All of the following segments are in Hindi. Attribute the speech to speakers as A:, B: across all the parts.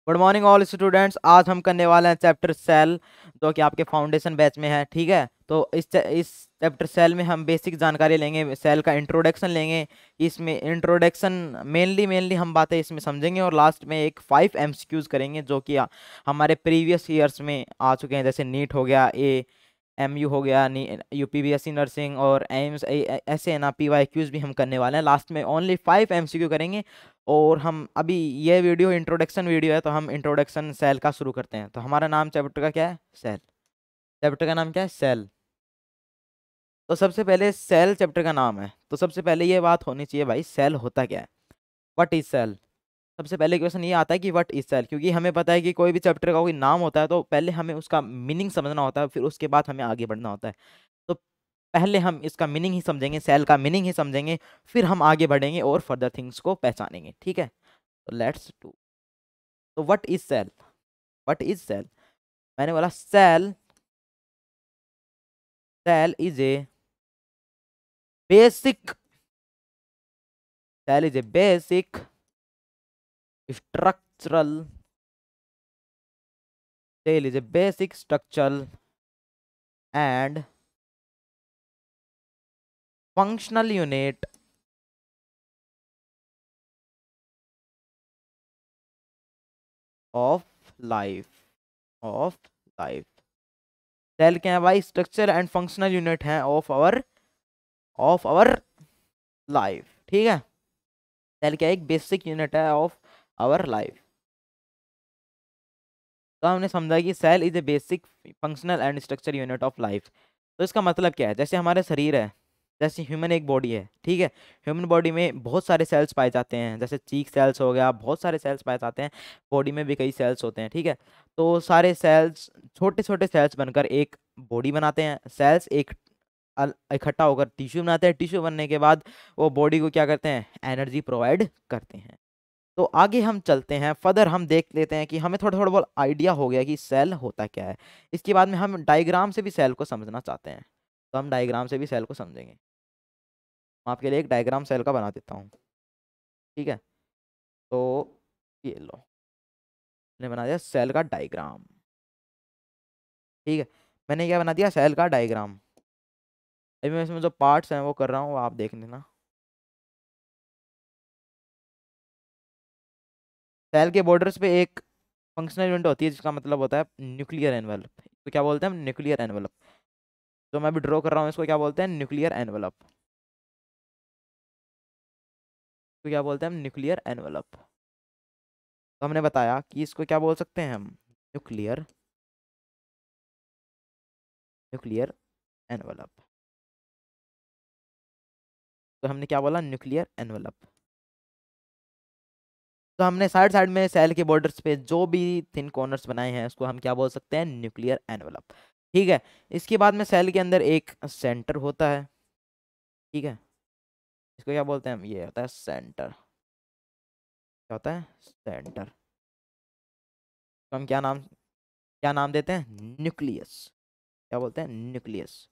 A: Good morning all students. आज हम करने वाले हैं चैप्टर सेल, जो कि आपके फाउंडेशन बैच में है। ठीक है, तो इस चैप्टर सेल में हम बेसिक जानकारी लेंगे, सेल का इंट्रोडक्शन लेंगे। इसमें इंट्रोडक्शन मेनली हम बातें इसमें समझेंगे और लास्ट में एक 5 एमसीक्यूज करेंगे, जो कि हमारे प्रीवियस ईयर्स में आ चुके हैं। जैसे नीट हो गया, एमयू हो गया, यूपीबीएससी नर्सिंग और एम्स, ऐसे ना पीवाईक्यूज भी हम करने वाले हैं। लास्ट में ओनली 5 एमसीक्यू करेंगे। और हम अभी ये वीडियो इंट्रोडक्शन वीडियो है, तो हम इंट्रोडक्शन सेल का शुरू करते हैं। तो हमारा नाम चैप्टर का क्या है? सेल। चैप्टर का नाम क्या है? सेल। तो सबसे पहले सेल चैप्टर का नाम है, तो सबसे पहले ये बात होनी चाहिए भाई, सेल होता क्या है? What is cell? सबसे पहले क्वेश्चन ये आता है कि व्हाट इज सेल, क्योंकि हमें पता है कि कोई भी चैप्टर का कोई नाम होता है तो पहले हमें उसका मीनिंग समझना होता है, फिर उसके बाद हमें आगे बढ़ना होता है। तो पहले हम इसका मीनिंग ही समझेंगे, सेल का मीनिंग ही समझेंगे, फिर हम आगे बढ़ेंगे और फर्दर थिंग्स को पहचानेंगे। ठीक है, तो लेट्स डू। तो what is cell? What is cell? मैंने बोला cell, cell is a basic, cell is a basic structural, cell is a basic structural and functional unit of life, of life। Cell क्या है भाई? स्ट्रक्चर एंड फंक्शनल यूनिट है ऑफ आवर लाइफ। ठीक है, सेल क्या है? एक बेसिक यूनिट है ऑफ आवर लाइफ। तो हमने समझा कि cell is a basic functional and structure unit of life. तो इसका मतलब क्या है? जैसे हमारे शरीर है, जैसे ह्यूमन एक बॉडी है, ठीक है, ह्यूमन बॉडी में बहुत सारे सेल्स पाए जाते हैं। जैसे चीक सेल्स हो गया, बहुत सारे सेल्स पाए जाते हैं। बॉडी में भी कई सेल्स होते हैं। ठीक है, तो सारे सेल्स छोटे छोटे सेल्स बनकर एक बॉडी बनाते हैं। सेल्स एक इकट्ठा होकर टिश्यू बनाते हैं। टिश्यू बनने के बाद वो बॉडी को क्या करते हैं? एनर्जी प्रोवाइड करते हैं। तो आगे हम चलते हैं, फर्दर हम देख लेते हैं कि हमें थोड़ा थोड़ा बहुत आइडिया हो गया कि सेल होता क्या है। इसके बाद में हम डायग्राम से भी सेल को समझना चाहते हैं, तो हम डायग्राम से भी सेल को समझेंगे। मैं आपके लिए एक डायग्राम सेल का बना देता हूँ। ठीक है, तो ये लो, मैंने बना दिया सेल का डायग्राम। ठीक है, मैंने क्या बना दिया? सेल का डायग्राम। अभी मैं इसमें जो पार्ट्स हैं वो कर रहा हूँ, वो आप देख लेना। सेल के बॉर्डर्स पे एक फंक्शनल यूनिट होती है, जिसका मतलब होता है न्यूक्लियर एनवेलप। तो क्या बोलते हैं हम? Nuclear envelope. जो मैं अभी ड्रॉ कर रहा हूँ, इसको क्या बोलते हैं? Nuclear envelope. तो क्या बोलते हैं हम? Nuclear envelope. तो हमने बताया कि इसको क्या बोल सकते हैं हम? Nuclear, nuclear envelope. तो हमने क्या बोला? Nuclear envelope. तो हमने साइड साइड में सेल के बॉर्डर्स पे जो भी थिन कॉर्नर्स बनाए हैं, उसको हम क्या बोल सकते हैं? Nuclear envelope. ठीक है, इसके बाद में सेल के अंदर एक सेंटर होता है। ठीक है, इसको क्या बोलते हैं हम? ये होता है सेंटर। क्या होता है? सेंटर। तो हम क्या नाम देते हैं? न्यूक्लियस। क्या बोलते हैं? न्यूक्लियस।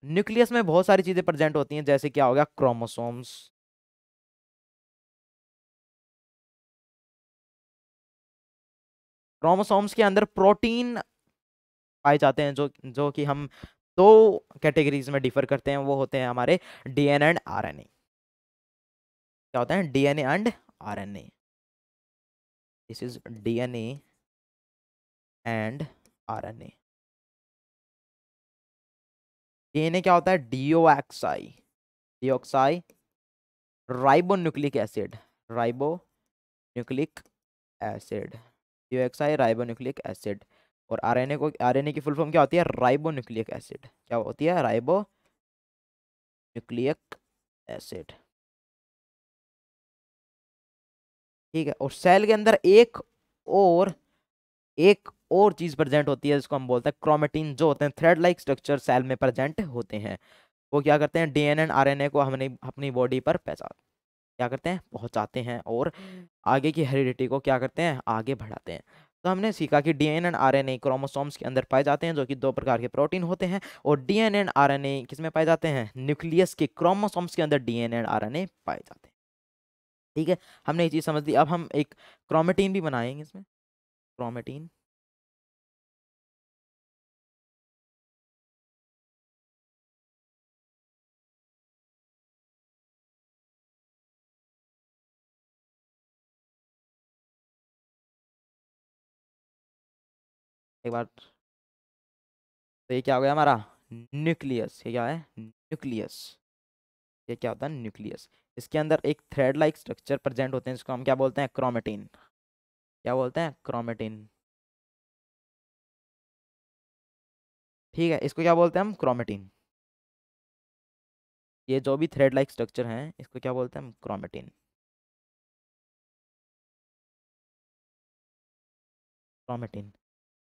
A: न्यूक्लियस में बहुत सारी चीजें प्रेजेंट होती हैं, जैसे क्या हो गया? क्रोमोसोम्स। क्रोमोसोम्स के अंदर प्रोटीन पाए जाते हैं, जो जो कि हम दो कैटेगरीज में डिफर करते हैं। वो होते हैं हमारे डीएनए एंड आरएनए। क्या होता है? DNA and RNA. This is DNA and RNA. DNA क्या होता है? Deoxy, deoxy ribonucleic acid, ribonucleic acid, deoxy ribonucleic acid. और आरएनए की फुल फॉर्म क्या होती है? Ribonucleic acid. क्या होती है? Ribonucleic acid. ठीक है, और सेल के अंदर और एक और चीज प्रेजेंट होती है, जिसको हम बोलते हैं क्रोमेटिन। जो होते हैं थ्रेड लाइक स्ट्रक्चर सेल में प्रेजेंट होते हैं। वो क्या करते हैं? डीएनए एंड आरएनए को हमने अपनी बॉडी पर पहचान क्या करते हैं? पहुंचाते हैं, और आगे की हेरिडिटी को क्या करते हैं? आगे बढ़ाते हैं। तो हमने सीखा कि डीएनए एंड आरएनए क्रोमोसोम्स के अंदर पाए जाते हैं, जो कि दो प्रकार के प्रोटीन होते हैं। और डीएनए एंड आरएनए किस में पाए जाते हैं? न्यूक्लियस के क्रोमोसोम्स के अंदर डीएनए एंड आरएनए पाए जाते हैं। ठीक है, हमने ये चीज़ समझ ली। अब हम एक क्रोमेटीन भी बनाएंगे इसमें, क्रोमेटीन। एक बार, तो ये क्या हो गया हमारा न्यूक्लियस। ये क्या है, न्यूक्लियस। ये क्या होता है, न्यूक्लियस। इसके अंदर एक थ्रेड लाइक स्ट्रक्चर प्रेजेंट होते हैं, जिसको हम क्या बोलते हैं, क्रोमेटिन। क्या बोलते हैं, क्रोमेटिन। ठीक है, इसको क्या बोलते हैं हम, क्रोमेटिन। ये जो भी थ्रेड लाइक स्ट्रक्चर हैं, इसको क्या बोलते हैं हम, क्रोमेटिन, क्रोमेटिन।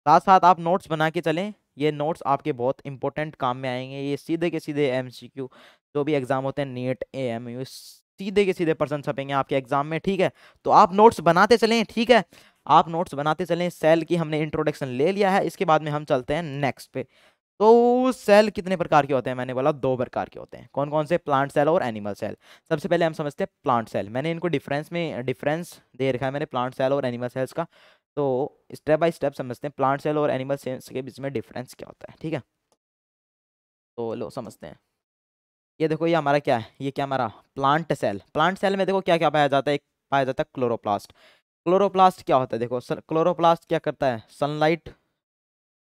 A: साथ साथ आप नोट्स बना के चलें, ये नोट्स आपके बहुत इंपॉर्टेंट काम में आएंगे। ये सीधे के सीधे एमसीक्यू, जो भी एग्जाम होते हैं नीट एएमयू, सीधे के सीधे पर्सन छपेंगे आपके एग्जाम में। ठीक है, तो आप नोट्स बनाते चलें। ठीक है, आप नोट्स बनाते चलें। सेल की हमने इंट्रोडक्शन ले लिया है, इसके बाद में हम चलते हैं नेक्स्ट पे। तो सेल कितने प्रकार के होते हैं, मैंने बोला दो प्रकार के होते हैं। कौन कौन से, प्लांट सेल और एनिमल सेल। सबसे पहले हम समझते हैं प्लांट सेल। मैंने इनको डिफरेंस दे रखा है मैंने, प्लांट सेल और एनिमल सेल्स का। तो स्टेप बाय स्टेप समझते हैं प्लांट सेल और एनिमल सेल्स के बीच में डिफरेंस क्या होता है। ठीक है, तो लो समझते हैं। ये देखो, ये हमारा क्या है, ये क्या हमारा प्लांट सेल। प्लांट सेल में देखो क्या क्या पाया जाता है, एक पाया जाता है क्लोरोप्लास्ट। क्लोरोप्लास्ट क्या होता है, देखो क्लोरोप्लास्ट क्या करता है, सनलाइट,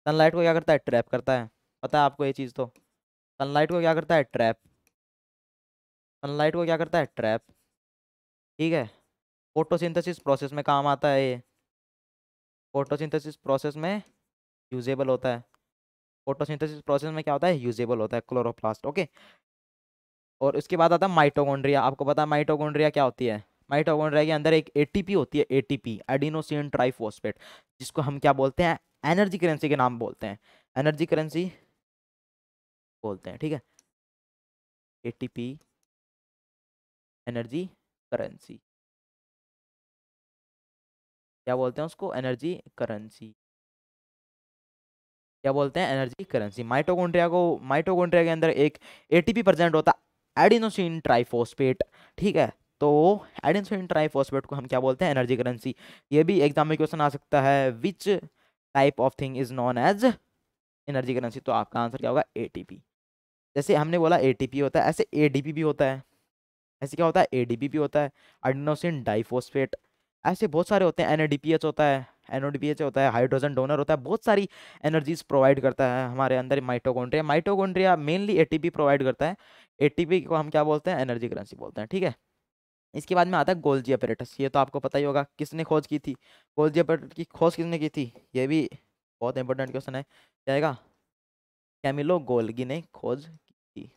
A: सनलाइट को क्या करता है, ट्रैप करता है। पता है आपको ये चीज़ तो, सनलाइट को क्या करता है, ट्रैप, सनलाइट को क्या करता है, ट्रैप। ठीक है, फोटोसिंथेसिस प्रोसेस में काम आता है ये, फोटोसिंथेसिस प्रोसेस में यूजेबल होता है। फोटोसिंथेसिस प्रोसेस में क्या होता है, यूजेबल होता है क्लोरोप्लास्ट। ओके, और उसके बाद आता है माइटोकॉन्ड्रिया। आपको पता है माइटोकॉन्ड्रिया क्या होती है, माइटोकॉन्ड्रिया के अंदर एक एटीपी होती है, एटीपी, एडिनोसिन ट्राइफॉस्फेट, जिसको हम क्या बोलते हैं, एनर्जी करेंसी के नाम बोलते हैं, एनर्जी करेंसी बोलते हैं। ठीक है, एटीपी, एनर्जी करेंसी, क्या बोलते हैं उसको, एनर्जी करेंसी, क्या बोलते हैं, एनर्जी करेंसी। माइटोकॉन्ड्रिया के अंदर एक एटीपी प्रेजेंट होता है, एडिनोसिन ट्राइफॉस्फेट। ठीक है, तो एडिनोसिन ट्राइफॉस्फेट को हम क्या बोलते हैं, एनर्जी करेंसी। ये भी एग्जाम में क्वेश्चन आ सकता है, which type of thing is known as energy currency. तो आपका आंसर क्या होगा, एटीपी। जैसे हमने बोला एटीपी होता है, ऐसे एडीपी भी होता है। ऐसे क्या होता है, एडीपी भी होता है, एडिनोसिन डाइफॉस्फेट। ऐसे बहुत सारे होते हैं, एनएडीपीएच होता है, एनओडीपीएच होता है, हाइड्रोजन डोनर होता है, बहुत सारी एनर्जीज प्रोवाइड करता है हमारे अंदर mitochondria. Mitochondria mainly ATP provide करता है, एटीपी को हम क्या बोलते हैं, एनर्जी करेंसी बोलते हैं। ठीक है, इसके बाद में आता है गोल्जी अपैरेटस। ये तो आपको पता ही होगा, किसने खोज की थी, गोल्जी अपैरेटस की खोज किसने की थी, ये भी बहुत इंपॉर्टेंट क्वेश्चन है, जाएगा। कैमिलो गोल्गी ने खोज की,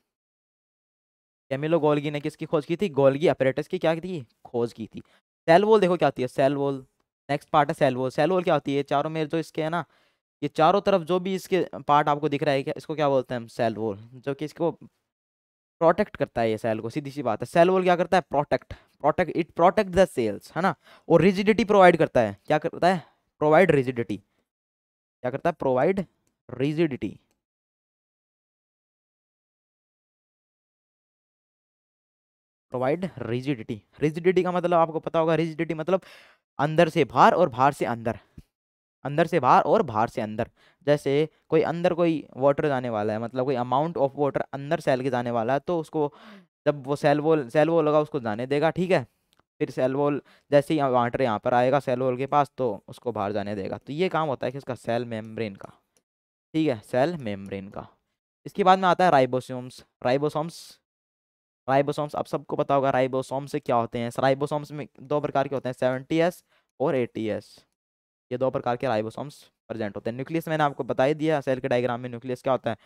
A: कैमिलो गोल्गी ने किसकी खोज की थी, गोल्गी अपैरेटस की क्या की थी, खोज की थी। सेल वॉल देखो क्या होती है, सेल वॉल। नेक्स्ट पार्ट है सेल वॉल। सेल वॉल क्या होती है, चारों में जो इसके है ना, ये चारों तरफ जो भी इसके पार्ट आपको दिख रहा है, क्या इसको क्या बोलते हैं हम, सेल वॉल, जो कि इसको प्रोटेक्ट करता है। ये सेल को, सीधी सी बात है, सेल वॉल क्या करता है, protect, it protect the cells, है ना। और रिजिडिटी प्रोवाइड करता है, क्या करता है, प्रोवाइड रिजिडिटी, क्या करता है, provide rigidity, provide rigidity. Rigidity का मतलब आपको पता होगा, रिजिडिटी मतलब अंदर से बाहर और बाहर से अंदर, अंदर से बाहर और बाहर से अंदर। जैसे कोई अंदर कोई वाटर जाने वाला है, मतलब कोई अमाउंट ऑफ वाटर अंदर सेल के जाने वाला है, तो उसको जब वो सेल वॉल लगा उसको जाने देगा। ठीक है, फिर सेल वॉल जैसे ही वाटर यहाँ पर आएगा सेल वॉल के पास, तो उसको बाहर जाने देगा। तो ये काम होता है किसका, सेल मेम्ब्रेन का। ठीक है, सेल मेम्ब्रेन का। इसके बाद में आता है राइबोसोम्स। राइबोसोम्स, राइबोसोम्स आप सबको पता होगा, राइबोसोम से क्या होते हैं। राइबोसोम्स में दो प्रकार के होते हैं, 70s और 80s। ये दो प्रकार के राइबोसोम्स प्रेजेंट होते हैं। न्यूक्लियस मैंने आपको बता ही दिया, सेल के डायग्राम में न्यूक्लियस क्या होता है।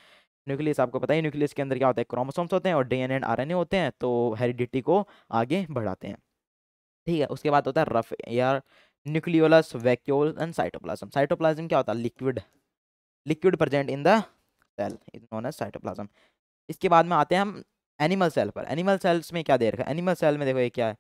A: न्यूक्लियस आपको पता ही, न्यूक्लियस के अंदर क्या होता है, क्रोमोसोम्स होते हैं और डीएनए एंड आरएनए होते हैं, तो हेरिडिटी को आगे बढ़ाते हैं। ठीक है, उसके बाद होता है rough air, nucleolus, vacuole and cytoplasm. Cytoplasm क्या होता है, liquid, liquid present in the cell is known as cytoplasm. इसके बाद में आते हैं हम एनिमल सेल पर। एनिमल सेल्स में क्या दे रखा है, एनिमल सेल में देखो ये क्या है,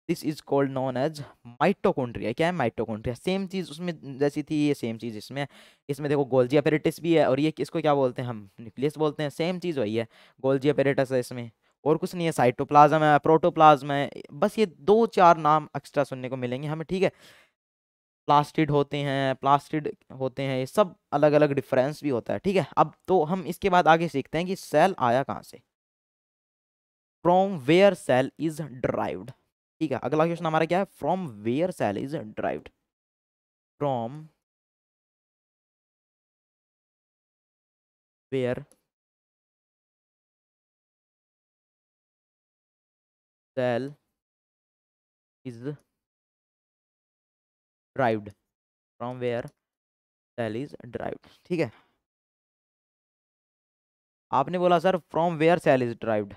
A: this is called known as mitochondria. क्या है, माइटोकॉन्ड्रिया। सेम चीज उसमें जैसी थी, ये सेम चीज इसमें। इसमें देखो गोल्जी अपैरेटस भी है, और ये किसको क्या बोलते हैं हम, न्यूक्लियस बोलते हैं। सेम चीज वही है, गोल्जी अपैरेटस है इसमें। और कुछ नहीं है, साइटोप्लाज्म है, प्रोटोप्लाज्म है, बस ये दो चार नाम एक्स्ट्रा सुनने को मिलेंगे हमें, ठीक है। प्लास्टिड होते हैं, प्लास्टिड होते हैं, ये सब अलग अलग डिफरेंस भी होता है, ठीक है। अब तो हम इसके बाद आगे सीखते हैं कि सेल आया कहाँ से, from where cell is derived. ठीक है, अगला क्वेश्चन हमारा क्या है, from where cell is derived, from where cell is derived, from where cell is derived, ठीक है। आपने बोला sir from where cell is derived,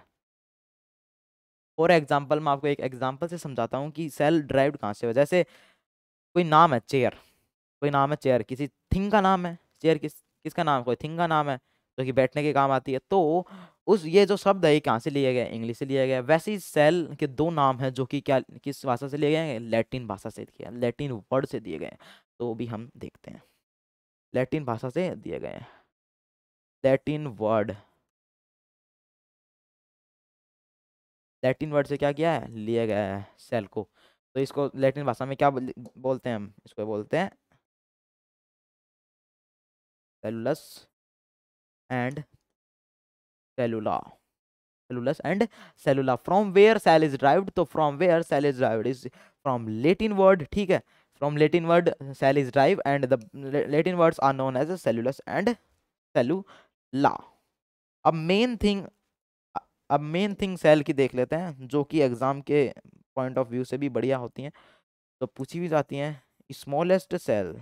A: for example मैं आपको एक एग्जाम्पल से समझाता हूँ कि सेल ड्राइव्ड कहाँ से हो। जैसे कोई नाम है चेयर, कोई नाम है चेयर, किसी थिंग का नाम है चेयर, किसका नाम, कोई थिंग का नाम है जो कि बैठने के काम आती है, तो उस ये जो शब्द है ये कहाँ से लिया गया, इंग्लिश से लिया गया। वैसे ही सेल के दो नाम हैं जो कि क्या, किस भाषा से लिए गए हैं, लैटिन भाषा से दिए, लैटिन वर्ड से दिए गए हैं। तो भी हम देखते हैं, लैटिन भाषा से दिए गए हैं, लैटिन वर्ड, लैटिन वर्ड से क्या किया है, लिया गया है सेल को। तो इसको लैटिन भाषा में क्या बोलते हैं, हम इसको बोलते हैं cellulus and cellula, cellulus and cellula, from where cell is derived, तो from where cell is derived is from Latin word, ठीक है। from Latin word cell is derived and the Latin words are known as cellulus and cellula। अब मेन थिंग, अब मेन थिंग सेल की देख लेते हैं जो कि एग्जाम के पॉइंट ऑफ व्यू से भी बढ़िया होती हैं, तो पूछी भी जाती हैं। Smallest cell,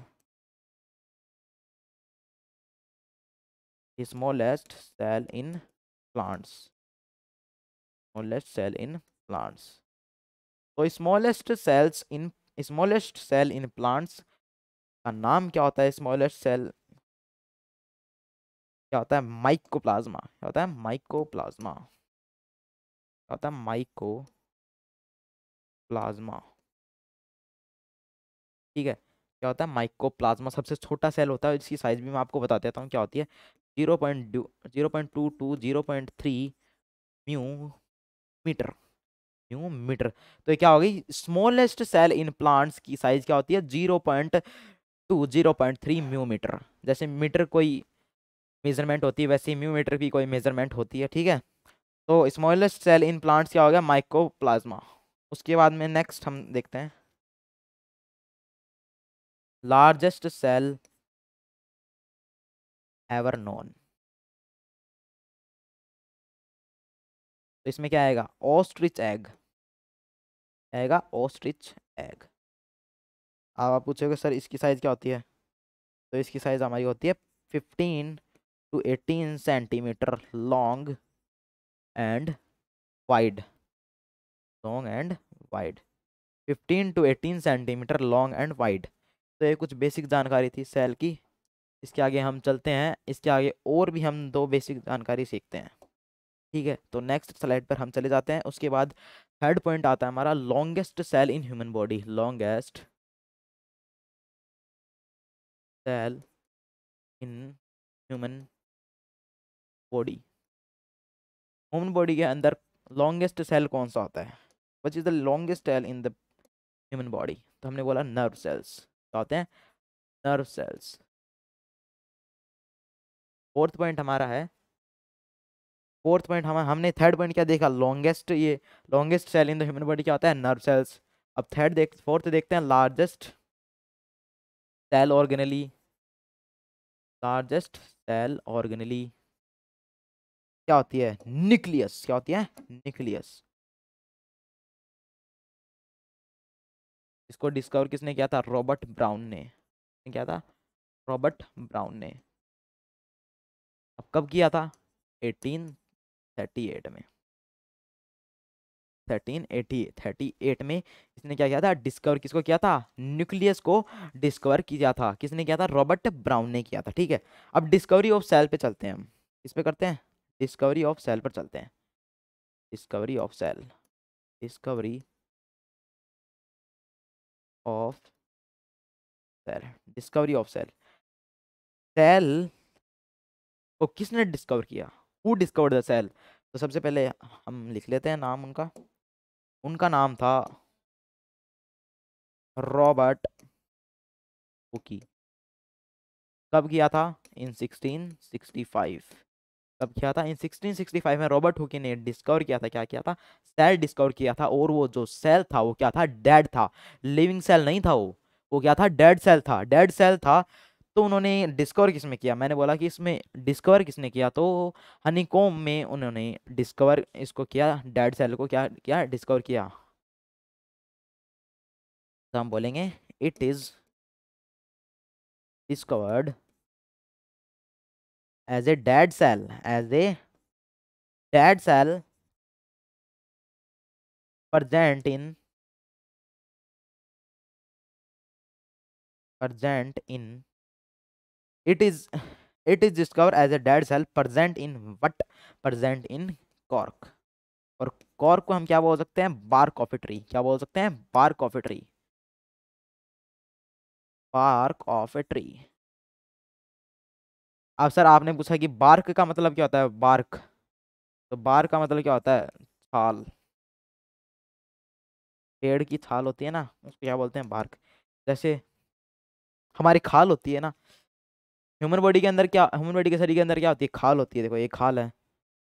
A: smallest cell in plants, smallest cell in plants, तो स्मॉलेस्ट सेल इन प्लांट्स का नाम क्या होता है, स्मॉलेस्ट सेल क्या होता है, माइकोप्लाज्मा, क्या होता है, माइकोप्लाज्मा, क्या होता है, माइकोप्लाज्मा, ठीक है। क्या होता है, माइकोप्लाज्मा सबसे छोटा सेल होता है, इसकी साइज भी मैं आपको बता देता हूँ क्या होती है, 0.2 0.3 म्यू मीटर, म्यू मीटर। तो ये क्या हो गई, स्मॉलेस्ट सेल इन प्लांट्स की साइज क्या होती है, 0.3 म्यू मीटर। जैसे मीटर कोई मेजरमेंट होती है वैसे ही म्यू मीटर की कोई मेजरमेंट होती है, ठीक है। तो स्मॉलेस्ट सेल इन प्लांट्स क्या हो गया, माइकोप्लाज्मा। उसके बाद में नेक्स्ट हम देखते हैं लार्जेस्ट सेल एवर नोन, तो इसमें क्या आएगा, ऑस्ट्रिच एग आएगा, ऑस्ट्रिच एग। अब आप पूछोगे सर इसकी साइज क्या होती है, तो इसकी साइज हमारी होती है 15 to 18 centimetre long and wide, long and wide, 15 to 18 centimetre long and wide. तो ये कुछ बेसिक जानकारी थी सेल की। इसके आगे हम चलते हैं, इसके आगे और भी हम दो बेसिक जानकारी सीखते हैं, ठीक है। तो नेक्स्ट स्लाइड पर हम चले जाते हैं। उसके बाद थर्ड पॉइंट आता है हमारा, longest cell in human body, longest cell in human body, human body के अंदर लॉन्गेस्ट सेल कौन सा होता है, which is the longest cell in the human body, तो हमने बोला नर्व सेल्स, क्या होते हैं, नर्व सेल्स। फोर्थ पॉइंट हमारा है, फोर्थ पॉइंट हमने थर्ड पॉइंट क्या देखा, लॉन्गेस्ट, ये longest cell in the human body क्या होता है, नर्व सेल्स। अब फोर्थ देखते हैं, largest cell organelle, largest cell organelle क्या होती है, न्यूक्लियस, क्या होती है, न्यूक्लियस। इसको डिस्कवर किसने किया था, रॉबर्ट ब्राउन ने, क्या था, रॉबर्ट ब्राउन ने। अब कब किया था, 1838 में, 1338 में इसने क्या किया था, डिस्कवर किसको किया था, न्यूक्लियस को डिस्कवर किया था, किसने किया था, रॉबर्ट ब्राउन ने किया था, ठीक है। अब डिस्कवरी ऑफ सेल पे चलते हैं हम, किस पे करते हैं, डिस्कवरी ऑफ सेल पर चलते हैं, discovery of cell, discovery of cell, discovery of cell, cell को किसने डिस्कवर किया, हु डिस्कवर्ड द सेल, तो सबसे पहले हम लिख लेते हैं नाम उनका। उनका नाम था रॉबर्ट हुकी। कब किया था? इन 1665। कब किया था? इन 1665 में रॉबर्ट हुकी ने डिस्कवर किया था, क्या किया था? सेल डिस्कवर किया था। और वो जो सेल था वो क्या था? डेड था, लिविंग सेल नहीं था वो क्या था? डेड सेल था, डेड सेल था। तो उन्होंने डिस्कवर किसमें किया? मैंने बोला कि इसमें डिस्कवर किसने किया, तो हनीकॉम्ब में उन्होंने डिस्कवर इसको किया, डेड सेल को क्या किया? डिस्कवर किया। तो हम बोलेंगे it is discovered as a dead cell, as a dead cell present in present in it is it is discovered as a dead cell present in what? Present in cork। और कॉर्क को हम क्या बोल सकते हैं? Bark of a tree. क्या बोल सकते हैं? Bark of a tree, bark of a tree. अब सर आपने पूछा कि बार्क का मतलब क्या होता है? बार्क, तो बार्क का मतलब क्या होता है? छाल। पेड़ की छाल होती है ना, उसको क्या बोलते हैं? बार्क। जैसे हमारी खाल होती है ना, ह्यूमन बॉडी के अंदर क्या, ह्यूमन बॉडी के शरीर के अंदर क्या होती है? खाल होती है। देखो ये खाल है।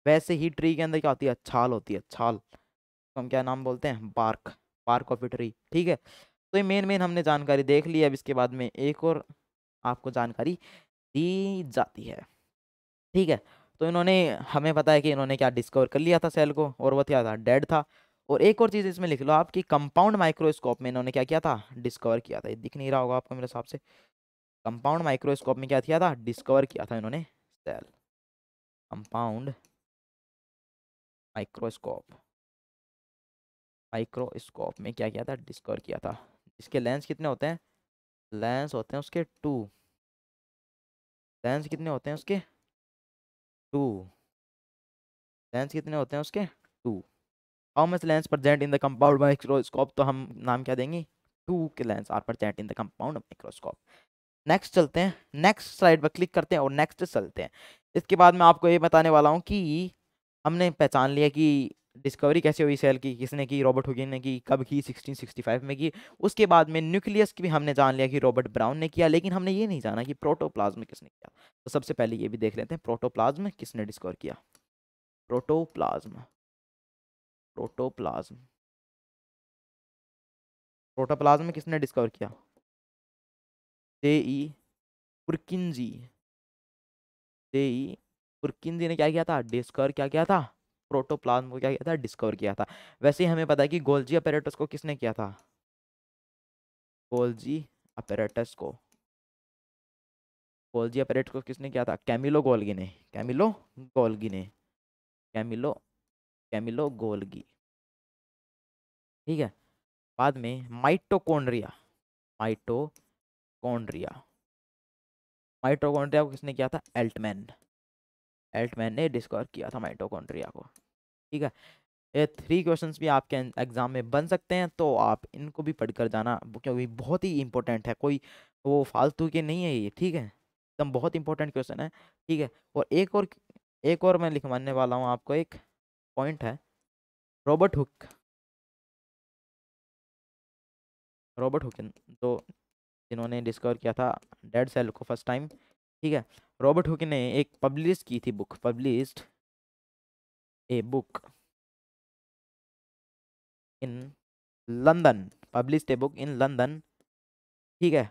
A: वैसे ही ट्री के अंदर क्या होती है? छाल होती है, छाल। तो हम क्या नाम बोलते हैं? Bark, bark of a tree. ठीक है। तो ये मेन मेन हमने जानकारी देख ली। अब इसके बाद में एक और आपको जानकारी दी जाती है। ठीक है। तो इन्होंने, हमें पता है कि इन्होंने क्या डिस्कवर कर लिया था सेल को, और वो क्या था? डेड था। और एक और चीज़ इसमें लिख लो आप कि कंपाउंड माइक्रोस्कोप में इन्होंने क्या किया था? डिस्कवर किया था। ये दिख नहीं रहा होगा आपको मेरे हिसाब से। कंपाउंड माइक्रोस्कोप में क्या किया था? डिस्कवर किया था इन्होंने सेल। कंपाउंड माइक्रोस्कोप, माइक्रोस्कोप में क्या किया था? डिस्कवर किया था। इसके लेंस कितने होते हैं? लेंस होते हैं उसके टू। लेंस कितने होते हैं उसके? टू। लेंस कितने होते हैं उसके? Two. How much lens present in the compound microscope? तो हम नाम क्या देंगे? टू के lens are present in the compound microscope. Next चलते हैं, नेक्स्ट स्लाइड पर क्लिक करते हैं और नेक्स्ट चलते हैं। इसके बाद मैं आपको ये बताने वाला हूँ कि हमने पहचान लिया कि डिस्कवरी कैसे हुई सेल की, किसने की? रॉबर्ट हुकिन ने की। कब की? 1665 में की। उसके बाद में न्यूक्लियस की भी हमने जान लिया कि रॉबर्ट ब्राउन ने किया, लेकिन हमने ये नहीं जाना कि प्रोटोप्लाज्म किसने किया। तो सबसे पहले ये भी देख लेते हैं, प्रोटोप्लाज्म किसने डिस्कवर किया? प्रोटोप्लाज्म, प्रोटोप्लाज्म, प्रोटोप्लाज्म किसने डिस्कवर किया? जेई पुरकिंजी, जेई पुरकिंजी ने क्या किया था? डिस्कवर क्या किया था? प्रोटोप्लाज्म को क्या किया था? डिस्कवर किया था। वैसे ही हमें पता है कि गोल्जी अपैरेटस को किसने किया था? गोल्जी अपैरेटस को, गोल्जी अपैरेटस को किसने किया था? कैमिलो गोल्गी ने, कैमिलो गोल्गी ने, कैमिलो, कैमिलो गोल्गी। ठीक है। बाद में माइटोकॉन्ड्रिया, माइटोकॉन्ड्रिया, माइटोकॉन्ड्रिया को किसने किया था? एल्टमैन, एल्टमैन ने डिस्कवर किया था माइटोकॉन्ड्रिया को। ठीक है। ये 3 क्वेश्चंस भी आपके एग्जाम में बन सकते हैं, तो आप इनको भी पढ़कर जाना, क्योंकि बहुत ही इंपॉर्टेंट है। कोई वो फालतू के नहीं है ये। ठीक है, एकदम बहुत इंपॉर्टेंट क्वेश्चन है। ठीक है। और एक और मैं लिखवाने वाला हूँ आपको, एक पॉइंट है। रॉबर्ट हुक, रॉबर्ट हुकिन, तो जिन्होंने डिस्कवर किया था डेड सेल को फर्स्ट टाइम। ठीक है। रॉबर्ट हुकिन ने एक पब्लिश की थी book, published a book in London, published a book in London. ठीक है।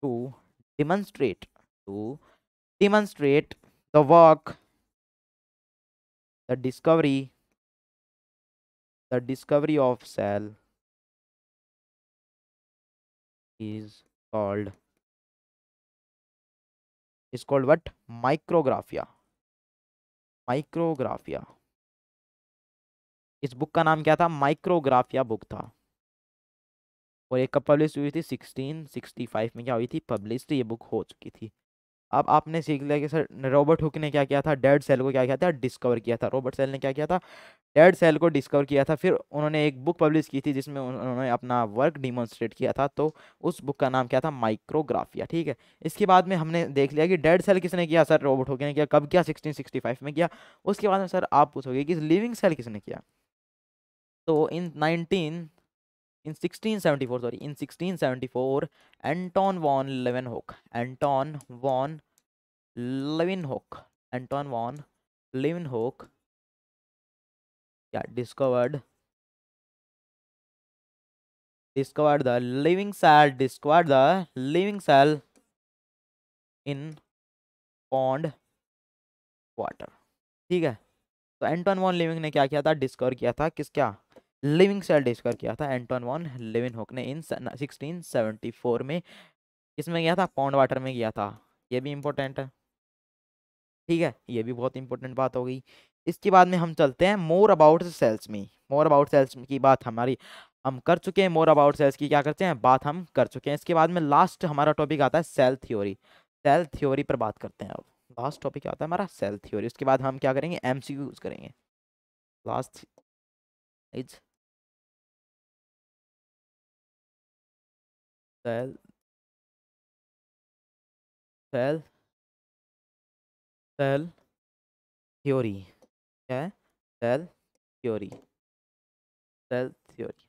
A: to demonstrate, to demonstrate the work, the discovery, the discovery of cell is called, is called what? Micrographia, Micrographia. इस बुक का नाम क्या था? माइक्रोग्राफिया बुक था। और ये कब पब्लिश हुई थी? 1665 में क्या हुई थी? पब्लिश, ये बुक हो चुकी थी। अब आपने सीख लिया कि सर रॉबर्ट हुक ने क्या किया था, डेड सेल को क्या किया था, डिस्कवर किया था। रॉबर्ट सेल ने क्या किया था, डेड सेल को डिस्कवर किया था। फिर उन्होंने एक बुक पब्लिश की थी जिसमें उन्होंने अपना वर्क डिमॉन्स्ट्रेट किया था, तो उस बुक का नाम क्या था, माइक्रोग्राफिया। ठीक है, इसके बाद में हमने देख लिया कि डेड सेल किसने किया, सर रॉबर्ट हुक ने किया। कब किया, 1665 में किया। उसके बाद में सर आप पूछोगे कि लिविंग सेल किसने किया, तो in 1674, sorry in 1674 Anton von Leeuwenhoek, Leeuwenhoek Anton von Leeuwenhoek क्या discovered the living cell in pond water। ठीक है, तो एंटोन वॉन लिविंग ने क्या किया था, डिस्कवर किया था किस, क्या, लिविंग सेल डिस्कवर किया था एंटोन वॉन लेवेनहुक ने इन 1674 में। किसमें गया था, पॉन्ड वाटर में गया था। ये भी इंपॉर्टेंट है। ठीक है, ये भी बहुत इंपॉर्टेंट बात हो गई। इसके बाद में हम चलते हैं मोर अबाउट सेल्स में। मोर अबाउट सेल्स की बात हमारी हम कर चुके हैं, मोर अबाउट सेल्स की क्या करते हैं, बात हम कर चुके हैं। इसके बाद में लास्ट हमारा टॉपिक आता है सेल थ्योरी। सेल थ्योरी पर बात करते हैं अब। लास्ट टॉपिक क्या आता है हमारा, सेल थ्योरी। उसके बाद हम क्या करेंगे, एमसीक्यूज करेंगे। Last is cell cell cell theory. क्या है, सेल थ्योरी, सेल थ्योरी।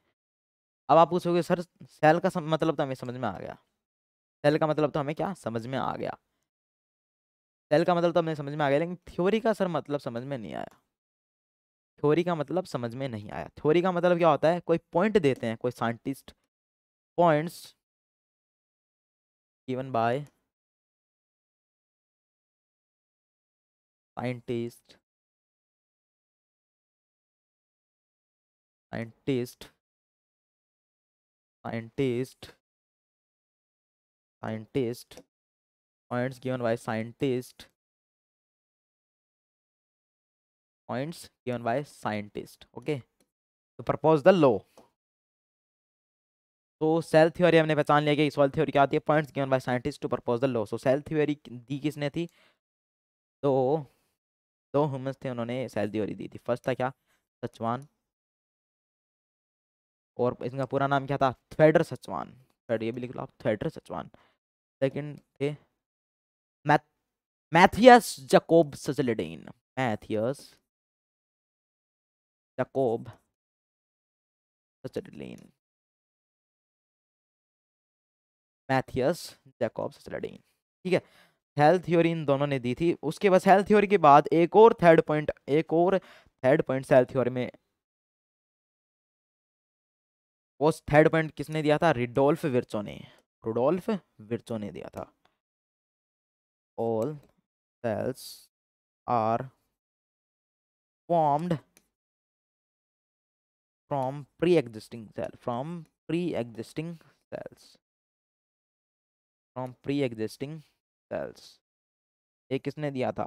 A: अब आप पूछोगे सर सेल का मतलब तो हमें समझ में आ गया, सेल का मतलब तो हमें क्या समझ में आ गया, सेल का मतलब तो हमें समझ में आ गया, लेकिन थ्योरी का सर मतलब समझ में नहीं आया। थ्योरी का मतलब समझ में नहीं आया। थ्योरी का मतलब क्या होता है, कोई पॉइंट देते हैं कोई scientist, points given by scientist, scientist scientist scientist points given by scientist, points given by scientist. Okay, तो प्रपोज द लॉ। तो सेल थ्योरी हमने पहचान लिया कि सोल थ्योरी क्या आती है, points given by scientist to propose the law. So cell theory दी किसने थी, तो दो ह्यूमंस थे, उन्होंने सेल थ्योरी दी थी। फर्स्ट था क्या, सचवान, और इसका पूरा नाम क्या था, थ्वेडर सचवान। थ्वेडर, ये भी लिख लो आप, थ्वेडर सचवान। सेकंड थे math Matthias Jakob Schleiden, Matthias Jakob Schleiden, Matthias Jakob Schleiden. ठीक है, हेल्थ थ्योरी इन दोनों ने दी थी। उसके बाद हेल्थ थ्योरी के बाद एक और थर्ड पॉइंट सेल थ्योरी में, वो थर्ड पॉइंट किसने दिया था, रिडोल्फ विर्चो ने, रुडोल्फ विर्चो ने दिया था। All cells are formed from pre existing cell, cells from pre existing cells. ये किसने दिया था,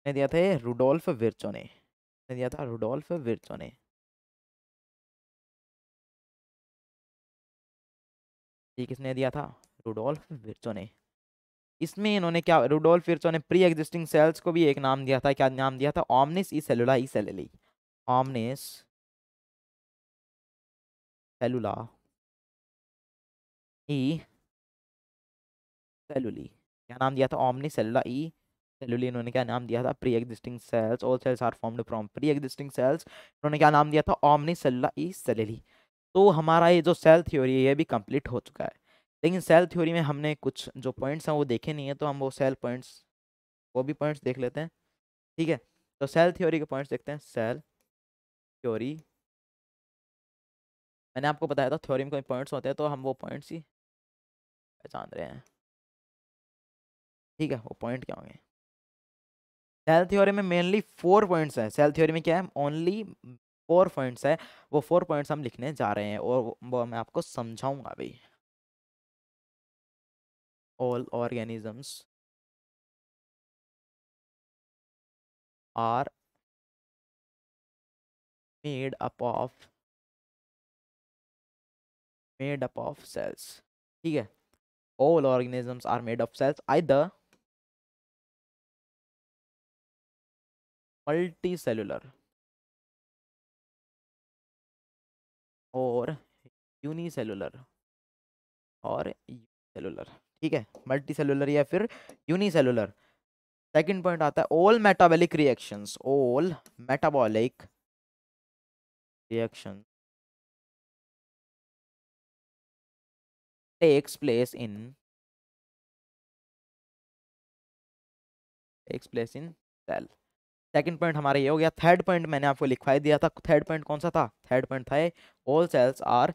A: ने दिया था ये रुडोल्फ विर्चो ने दिया था, रुडोल्फ विर्चो ने। ये किसने दिया था, रुडोल्फ विर्चो ने। इसमें इन्होंने क्या, रुडोल्फ विर्चो ने प्री एग्जिस्टिंग सेल्स को भी एक नाम दिया था, क्या नाम दिया था, ओमनिस ई सेलुला ई सेलेली, ओमनिस सेलुला ई सेलुली। क्या नाम दिया था, ओमनी सेलुला ई सेलुली। इन्होंने क्या नाम दिया था, pre existing cells, all cells are formed from pre existing cells. इन्होंने क्या नाम दिया था, ओमनी सेलुला ई सेलुली। तो हमारा ये जो सेल थ्योरी है ये भी कंप्लीट हो चुका है। लेकिन सेल थ्योरी में हमने कुछ जो पॉइंट्स हैं वो देखे नहीं है, तो हम वो सेल पॉइंट्स, वो भी पॉइंट्स देख लेते हैं। ठीक है, तो सेल थ्योरी के पॉइंट्स देखते हैं। सेल थ्योरी, मैंने आपको बताया था थ्योरी में कोई पॉइंट्स होते हैं, तो हम वो पॉइंट्स ही पहचान रहे हैं। ठीक है, वो पॉइंट क्या होंगे, सेल थ्योरी में मेनली 4 पॉइंट्स हैं। सेल थ्योरी में क्या है, ओनली 4 पॉइंट्स है। वो 4 पॉइंट्स हम लिखने जा रहे हैं, और वो मैं आपको समझाऊंगा भाई। All organisms are made up of made up of cells. ठीक है, All organisms are made of cells, either multicellular और यूनिसेलुलर और सेलुलर। ठीक है, मल्टी सेलुलर या फिर यूनिसेलुलर। सेकंड पॉइंट आता है all metabolic reactions, all metabolic reaction takes place in cell. Second point हमारा ये हो गया। थर्ड पॉइंट मैंने आपको लिखवाई दिया था। थर्ड पॉइंट कौन सा था? थर्ड पॉइंट था all cells are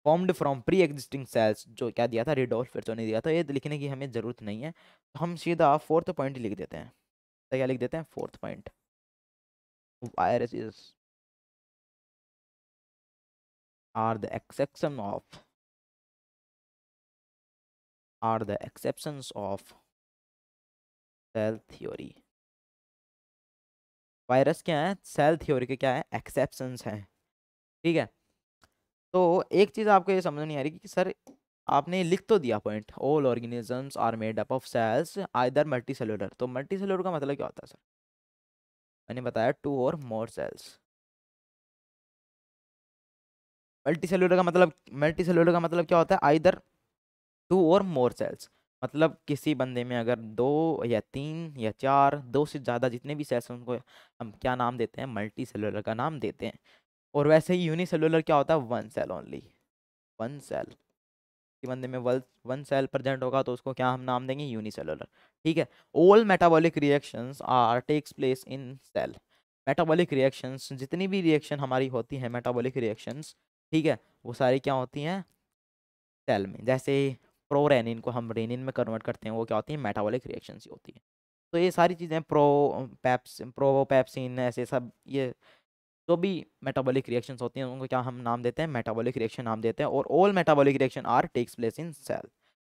A: formed from pre existing cells, जो क्या दिया था? रिडोल्फ फिर तो नहीं दिया था, ये लिखने की हमें जरूरत नहीं है, तो हम सीधा फोर्थ पॉइंट ही लिख देते हैं। तो क्या लिख देते हैं? Fourth point, viruses are the exception of are the exceptions of cell theory। Virus क्या है? सेल थ्योरी के क्या है? एक्सेप्शंस हैं। ठीक है, तो एक चीज आपको ये समझ नहीं आ रही कि सर आपने लिख तो दिया point, all organisms are made up of cells either multi cellular, तो मल्टी सेलुलर का मतलब क्या होता है सर? मैंने बताया टू और मोर सेल्स। मल्टी सेलुलर का मतलब क्या होता है? आइदर टू और मोर सेल्स। मतलब किसी बंदे में अगर दो या तीन या चार, दो से ज़्यादा जितने भी सेल्स हैं उनको हम क्या नाम देते हैं? मल्टी सेलुलर का नाम देते हैं। और वैसे ही यूनिसेलुलर क्या होता है? One cell only, one cell. किसी बंदे में वन वन सेल प्रेजेंट होगा तो उसको क्या हम नाम देंगे? यूनिसेलुलर। ठीक है, all metabolic reactions are takes place in cell. Metabolic reactions, जितनी भी रिएक्शन हमारी होती हैं मेटाबॉलिक रिएक्शंस, ठीक है, वो सारी क्या होती हैं? सेल में। जैसे प्रोरेनिन को हम रेनिन में कन्वर्ट करते हैं, वो क्या होती है? मेटाबॉलिक रिएक्शंस ही होती है। तो ये सारी चीज़ें प्रोपेप्सिन ऐसे सब, ये जो भी मेटाबॉलिक रिएक्शंस होती हैं उनको क्या हम नाम देते हैं? मेटाबॉलिक रिएक्शन नाम देते हैं। और all metabolic reaction are takes place in cell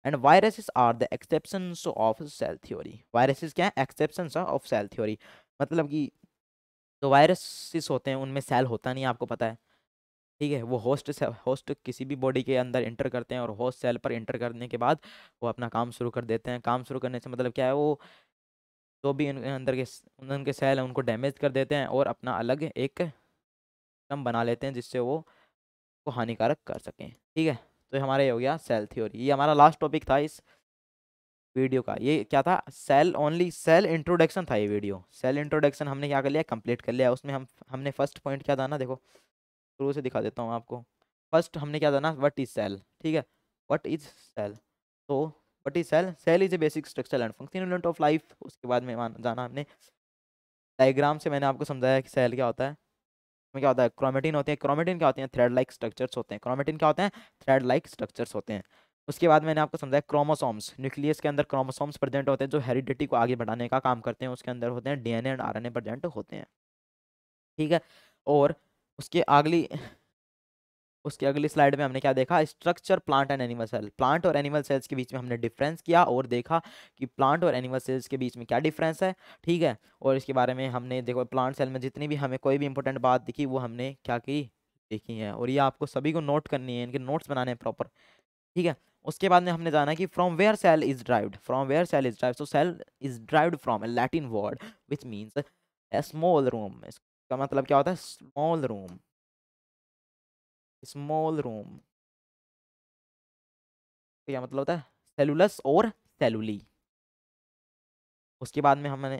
A: and viruses are the exceptions of cell theory. Viruses क्या है? Exceptions of cell theory. मतलब कि जो वायरसेस होते हैं उनमें सेल होता नहीं है, आपको पता है। ठीक है, वो होस्ट किसी भी बॉडी के अंदर इंटर करते हैं और होस्ट सेल पर इंटर करने के बाद वो अपना काम शुरू कर देते हैं। काम शुरू करने से मतलब क्या है? वो जो भी अंदर के उनके सेल हैं उनको डैमेज कर देते हैं और अपना अलग एक सिस्टम बना लेते हैं जिससे वो को हानिकारक कर सकें। ठीक है, तो ये हमारा ये हो गया सेल थ्योरी। ये हमारा लास्ट टॉपिक था इस वीडियो का। ये क्या था? सेल ओनली, सेल इंट्रोडक्शन था ये वीडियो। सेल इंट्रोडक्शन हमने क्या कर लिया? कंप्लीट कर लिया। उसमें हमने फर्स्ट पॉइंट क्या था ना, देखो शुरू से दिखा देता हूँ आपको। फर्स्ट हमने क्या था ना, व्हाट इज सेल। ठीक है, व्हाट इज सेल। तो what is cell? Cell is a basic structure and functional unit of life. उसके बाद में जाना हमने डायग्राम से, मैंने आपको समझाया कि सेल क्या होता है। में क्या होता है? क्रोमेटिन होते हैं। क्रोमेटिन क्या होते हैं? थ्रेड लाइक स्ट्रक्चर्स होते हैं। क्रोमेटिन क्या होते हैं? थ्रेड लाइक स्ट्रक्चर्स होते हैं। उसके बाद मैंने आपको समझाया क्रोमोसोम्स। न्यूक्लियस के अंदर क्रोमोसोम्स प्रेजेंट होते हैं जो हेरिडिटी को आगे बढ़ाने का काम करते हैं। उसके अंदर होते हैं डीएनए एंड आरएनए प्रेजेंट होते हैं। ठीक है, और उसके अगली उसके अगली स्लाइड में हमने क्या देखा? Structure plant and animal cell. Plant और एनिमल सेल्स के बीच में हमने डिफरेंस किया और देखा कि प्लांट और एनिमल सेल्स के बीच में क्या डिफरेंस है। ठीक है, और इसके बारे में हमने देखो प्लांट सेल में जितनी भी हमें कोई भी इंपॉर्टेंट बात दिखी वो हमने क्या की? देखी है। और ये आपको सभी को नोट करनी है, इनके नोट्स बनाने हैं प्रॉपर। ठीक है, उसके बाद में हमने जाना कि from where cell is derived. From where cell is derived, so cell is derived from a Latin word which means a small room. इसका मतलब क्या होता है? Small room, small room. क्या मतलब होता है? सेलुलस और सेलुली। उसके बाद में हमने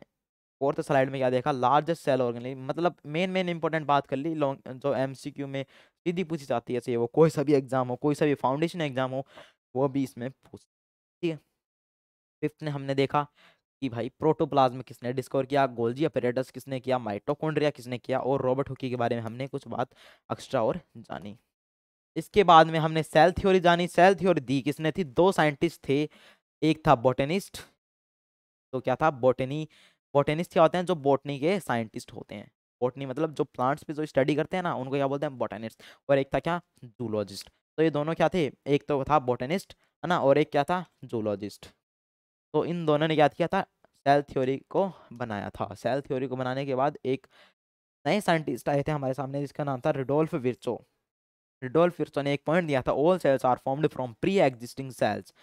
A: फोर्थ स्लाइड में क्या देखा? Largest cell organism. मतलब मेन मेन इंपॉर्टेंट बात कर ली, लॉन्ग जो एमसीक्यू में सीधी पूछी जाती है, ऐसे वो कोई सा भी एग्जाम हो, कोई सा भी फाउंडेशन एग्जाम हो, वो भी इसमें पूछ। ठीक है, फिफ्थ ने हमने देखा कि भाई प्रोटोप्लाज्म किसने डिस्कवर किया, गोल्जी अपैरेटस किसने किया, माइटोकॉन्ड्रिया किसने किया, और रॉबर्ट हुकी के बारे में हमने कुछ बात एक्स्ट्रा और जानी। इसके बाद में हमने सेल थ्योरी जानी। सेल थ्योरी दी किसने थी? दो साइंटिस्ट थे। एक था बोटेनिस्ट। तो क्या था? बोटनी। बोटेनिस्ट क्या होते हैं? जो बोटनी के साइंटिस्ट होते हैं। बोटनी मतलब जो प्लांट्स पे जो स्टडी करते हैं ना, उनको क्या बोलते हैं? बोटेनिस्ट। और एक था क्या? जूलॉजिस्ट। तो ये दोनों क्या थे? एक तो था बोटेनिस्ट, है ना, और एक क्या था? जूलॉजिस्ट। तो इन दोनों ने क्या किया था? सेल थ्योरी को बनाया था। सेल थ्योरी को बनाने के बाद एक नए साइंटिस्ट आए थे हमारे सामने जिसका नाम था रिडोल्फ विर्चो। रिडोल्फ विर्चो ने एक पॉइंट दिया था, all cells are formed from pre existing cells.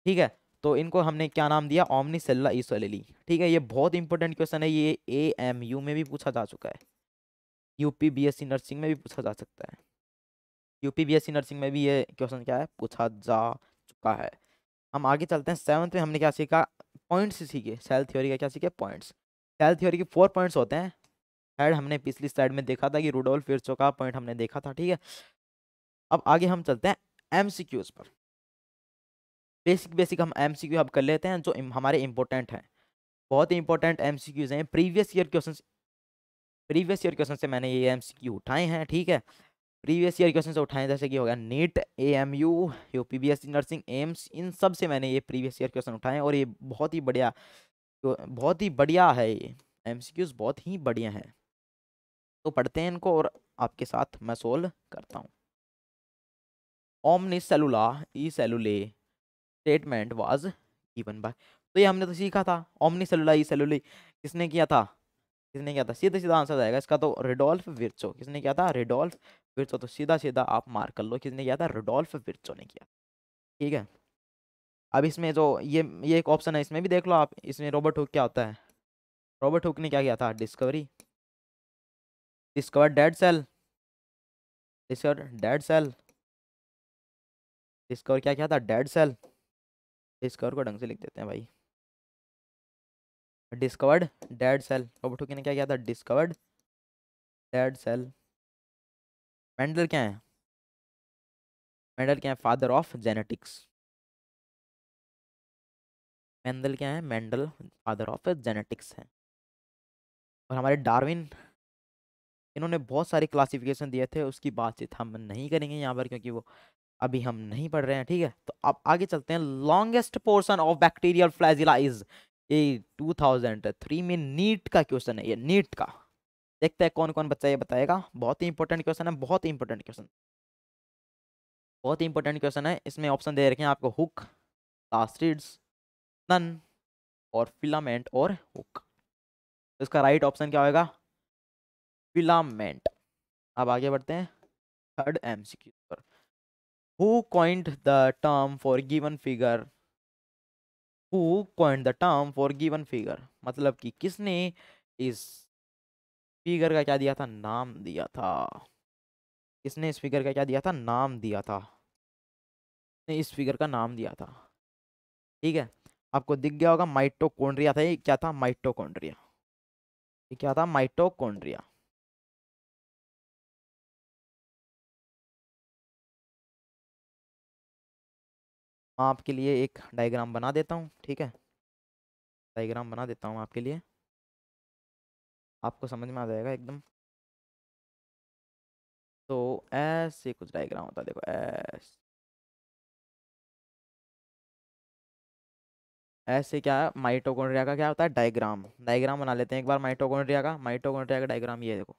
A: ठीक है, तो इनको हमने क्या नाम दिया, ओमनी सेलुला ईसोलेली। ठीक है, ये बहुत इंपॉर्टेंट क्वेश्चन है, ये AMU में भी पूछा जा चुका है, यूपी BSc नर्सिंग में भी पूछा जा सकता है, यूपी BSc नर्सिंग में भी ये क्वेश्चन क्या है, पूछा जा चुका है। हम आगे चलते हैं। सेवन्थ में हमने क्या सीखा, पॉइंट्स सीखे, सेल थ्योरी का क्या सीखे, पॉइंट्स। सेल थ्योरी के 4 पॉइंट्स होते हैं। हेड हमने पिछली स्लाइड में देखा था कि रुडोल्फ विर्चो का पॉइंट हमने देखा था। ठीक है, अब आगे हम चलते हैं MCQs पर। बेसिक बेसिक हम MCQ अब कर लेते हैं जो हमारे इंपॉर्टेंट हैं, बहुत ही इंपॉर्टेंट MCQs हैं। प्रीवियस ईयर क्वेश्चन से मैंने ये MCQ उठाए हैं। ठीक है, प्रीवियस ईयर क्वेश्चन से उठाए, जैसे कि हो गया NEET, AMU, UP BSc nursing, AIIMS, इन सब से मैंने ये प्रीवियस ईयर क्वेश्चन उठाए हैं, और ये बहुत ही बढ़िया, तो बहुत ही बढ़िया है, ये MCQs बहुत ही बढ़िया हैं। तो पढ़ते हैं इनको और आपके साथ मैं सोल्व करता हूँ। Omnis cellula e cellula statement was given by, तो ये हमने तो सीखा था, ओमनी सेलुला ई सेलुले किसने किया था, किसने किया था, सीधा सीधा आंसर आएगा इसका, तो रिडोल्फ विर्चो। किसने किया था, रिडोल्फ विर्चो। तो सीधा सीधा आप मार्क कर लो, किसने किया था, रिडोल्फ विर्चो ने किया। ठीक है, अब इसमें जो ये एक ऑप्शन है, इसमें भी देख लो आप, इसमें रॉबर्ट हुक क्या होता है, रॉबर्ट हुक ने क्या किया था, discovery, discover dead cell, discover dead cell, discover क्या किया था, डेड सेल। डिस्कवर को ढंग से लिख देते हैं भाई, discovered dead cell. Robert Hooke ने क्या किया था, डिस्कवर्ड डेड सेल। मेंडल क्या है, मेंडल क्या है, फादर ऑफ जेनेटिक्स। मेंडल क्या है, मेंडल फादर ऑफ जेनेटिक्स है। और हमारे डार्विन, इन्होंने बहुत सारे क्लासिफिकेशन दिए थे, उसकी बातचीत हम नहीं करेंगे यहाँ पर, क्योंकि वो अभी हम नहीं पढ़ रहे हैं। ठीक है, तो अब आगे चलते हैं। Longest portion of bacterial flagella is, ये 2003 में नीट का क्वेश्चन है, ये नीट का। देखते हैं कौन कौन बच्चा ये बताएगा, बहुत ही इंपॉर्टेंट क्वेश्चन है, बहुत ही इंपॉर्टेंट क्वेश्चन, बहुत ही इंपॉर्टेंट क्वेश्चन है। इसमें ऑप्शन दे रखे हैं आपको, हुक, प्लास्टिड्स, नन, और फिलामेंट और हुक। तो इसका राइट ऑप्शन क्या होगा, फिलामेंट। अब आगे बढ़ते हैं थर्ड MCQ पर। Who coined the term for given figure, who coined the term for given figure, मतलब कि किसने इस फिगर का क्या दिया था, नाम दिया था, किसने इस फिगर का क्या दिया था, नाम दिया था, किसने इस फिगर का नाम दिया था। ठीक है, आपको दिख गया होगा, माइटोकॉन्ड्रिया था, ये क्या था, माइटोकॉन्ड्रिया, ये क्या था, माइटोकॉन्ड्रिया। मैं आपके लिए एक डायग्राम बना देता हूँ। ठीक है, डायग्राम बना देता हूँ आपके लिए, आपको समझ में आ जाएगा एकदम। तो ऐसे कुछ डायग्राम होता है, देखो ऐसे, ऐसे क्या है, माइटोकॉन्ड्रिया का क्या होता है, डायग्राम, डायग्राम बना लेते हैं एक बार माइटोकॉन्ड्रिया का। माइटोकॉन्ड्रिया का डायग्राम ये देखो,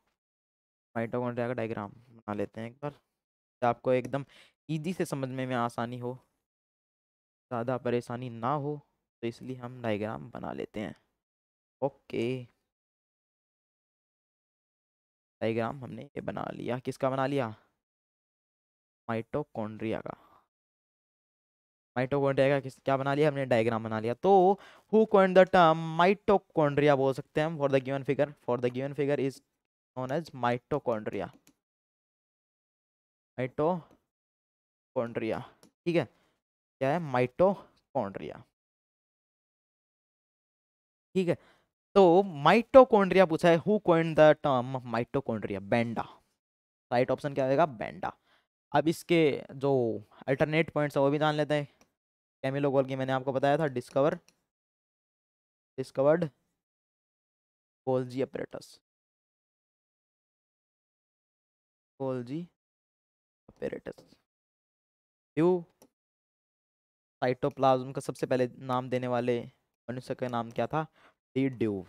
A: माइटोकॉन्ड्रिया का डायग्राम बना लेते हैं एक बार, ताकि आपको एकदम इजी से समझने में आसानी हो, ज़्यादा परेशानी ना हो, तो इसलिए हम डायग्राम बना लेते हैं। ओके, डायग्राम हमने ये बना लिया, किसका बना लिया, माइटोकॉन्ड्रिया का। माइटोकॉन्ड्रिया का किस क्या बना लिया हमने, डायग्राम बना लिया। तो who coined the term mitochondria बोल सकते हैं हम, for the given figure, for the given figure is known as mitochondria, mitochondria. ठीक है, क्या है, माइटोकॉन्ड्रिया। ठीक है, तो माइटोकॉन्ड्रिया पूछा है, who coined the term mitochondria, Benda. Right option क्या आएगा, बेंडा। अब इसके जो अल्टरनेट पॉइंट्स है वो भी जान लेते हैं। कैमिलो गोल्गी मैंने आपको बताया था, discovered Golgi apparatus, Golgi apparatus. Due, cytoplasm का सबसे पहले नाम देने वाले मनुष्य का नाम क्या था, डी ड्यू।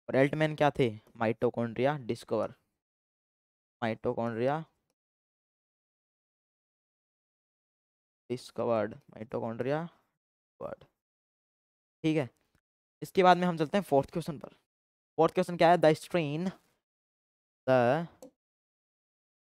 A: और एल्टमैन क्या थे, mitochondria discover, mitochondria discovered, mitochondria discovered. ठीक है, इसके बाद में हम चलते हैं फोर्थ क्वेश्चन पर। फोर्थ क्वेश्चन क्या है, the strain, the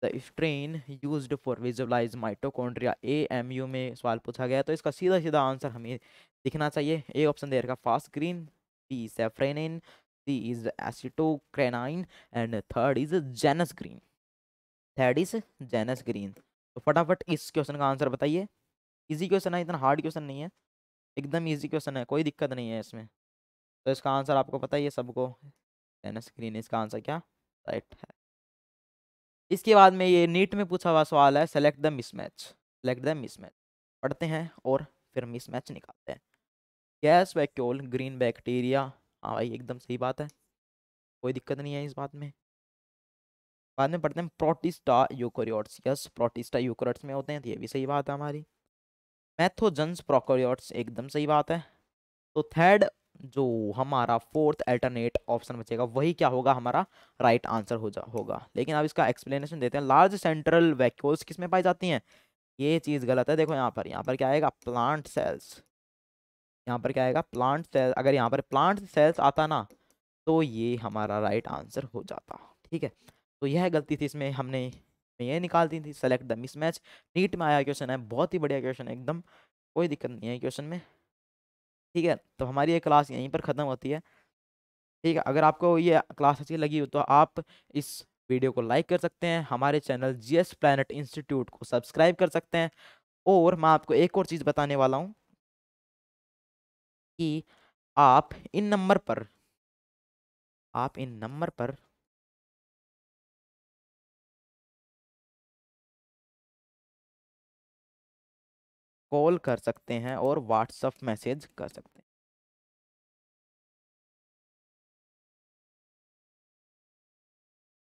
A: the strain used for visualize mitochondria, AMU में सवाल पूछा गया, तो इसका सीधा सीधा आंसर हमें दिखना चाहिए। ए ऑप्शन दे रखा fast green, B safranin, C is acetocarmine and third is Janus green. Third is Janus green. तो फटाफट इस क्वेश्चन का आंसर बताइए। इजी क्वेश्चन है, इतना हार्ड क्वेश्चन नहीं है, एकदम इजी क्वेश्चन है, कोई दिक्कत नहीं है इसमें। तो इसका आंसर आपको पता ही है सबको, जेनस ग्रीन इसका आंसर क्या राइट है। इसके बाद में ये नीट में पूछा हुआ सवाल है, select the mismatch. Select the mismatch पढ़ते हैं और फिर मिसमैच निकालते हैं। गैस वैक्यूल ग्रीन बैक्टीरिया, हाँ भाई एकदम सही बात है, कोई दिक्कत नहीं है इस बात में। बाद में पढ़ते हैं प्रोटिस्टा यूकोरियोट्स, यस प्रोटिस्टा यूकोरियोट्स में होते हैं, तो ये भी सही बात है हमारी। मैथोजन्स प्रोकैरियोट्स, एकदम सही बात है। तो थर्ड जो हमारा फोर्थ अल्टरनेट ऑप्शन बचेगा वही क्या होगा, हमारा राइट आंसर होगा। लेकिन अब इसका एक्सप्लेनेशन देते हैं। लार्ज सेंट्रल वैक्यूल्स किस में पाई जाती हैं, ये चीज़ गलत है। देखो यहाँ पर क्या आएगा, प्लांट सेल्स। यहाँ पर क्या आएगा, प्लांट सेल। अगर यहाँ पर प्लांट सेल्स आता ना तो ये हमारा राइट आंसर हो जाता, ठीक है। तो यह गलती थी इसमें, हमने ये निकाल दी थी। सेलेक्ट द मिसमैच, नीट में आया क्वेश्चन है, बहुत ही बढ़िया क्वेश्चन है एकदम, कोई दिक्कत नहीं है क्वेश्चन में, ठीक है। तो हमारी ये क्लास यहीं पर ख़त्म होती है, ठीक है। अगर आपको ये क्लास अच्छी लगी हो तो आप इस वीडियो को लाइक कर सकते हैं, हमारे चैनल जीएस प्लैनेट इंस्टीट्यूट को सब्सक्राइब कर सकते हैं। और मैं आपको एक और चीज़ बताने वाला हूँ कि आप इन नंबर पर कॉल कर सकते हैं और व्हाट्सएप मैसेज कर सकते हैं।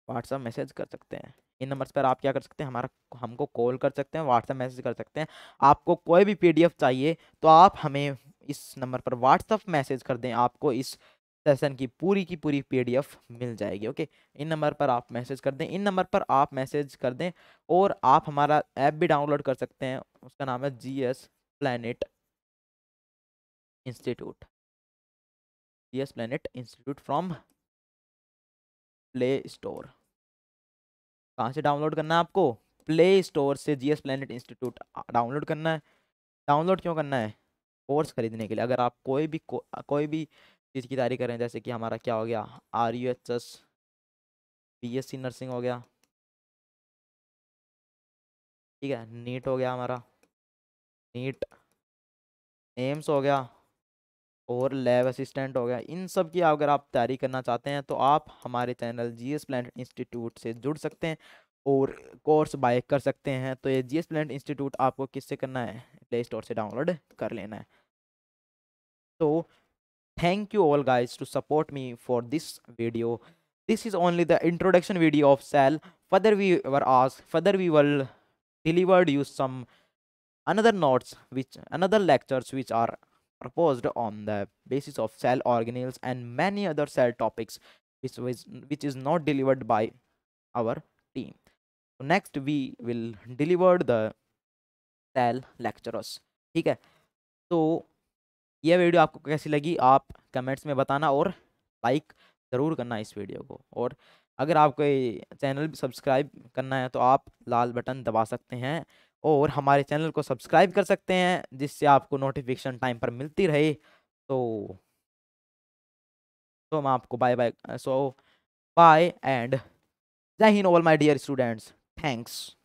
A: व्हाट्सएप मैसेज कर सकते हैं, इन नंबर्स पर आप क्या कर सकते हैं, हमको कॉल कर सकते हैं, व्हाट्सएप मैसेज कर सकते हैं। आपको कोई भी पीडीएफ चाहिए तो आप हमें इस नंबर पर व्हाट्सएप मैसेज कर दें, आपको इस सेशन की पूरी पीडीएफ मिल जाएगी, ओके। इन नंबर पर आप मैसेज कर दें, इन नंबर पर आप मैसेज कर दें। और आप हमारा ऐप भी डाउनलोड कर सकते हैं, उसका नाम है GS planet institute. GS planet institute from play store. कहाँ से डाउनलोड करना है आपको, प्ले स्टोर से जीएस प्लैनेट इंस्टीट्यूट डाउनलोड करना है। डाउनलोड क्यों करना है, कोर्स खरीदने के लिए। अगर आप कोई भी चीज़ की तैयारी करें, जैसे कि हमारा क्या हो गया, RUHS, BSc नर्सिंग हो गया, ठीक है, नीट हो गया हमारा, नीट, एम्स हो गया और लैब असिस्टेंट हो गया, इन सब की अगर आप तैयारी करना चाहते हैं तो आप हमारे चैनल जीएस प्लैनेट इंस्टीट्यूट से जुड़ सकते हैं और कोर्स बाय कर सकते हैं। तो ये जीएस प्लैनेट इंस्टीट्यूट आपको किससे करना है, प्ले स्टोर से डाउनलोड कर लेना है। तो thank you all guys to support me for this video. This is only the introduction video of Cell. Further we will delivered you some another notes which another lectures which are proposed on the basis of cell organelles and many other cell topics which is not delivered by our team. So next we will deliver the cell lectures, ठीक है। तो ये वीडियो आपको कैसी लगी आप कमेंट्स में बताना और लाइक ज़रूर करना इस वीडियो को। और अगर आपको ये चैनल भी सब्सक्राइब करना है तो आप लाल बटन दबा सकते हैं और हमारे चैनल को सब्सक्राइब कर सकते हैं, जिससे आपको नोटिफिकेशन टाइम पर मिलती रहे। तो मैं आपको bye bye and Jai Hind all my dear students, thanks.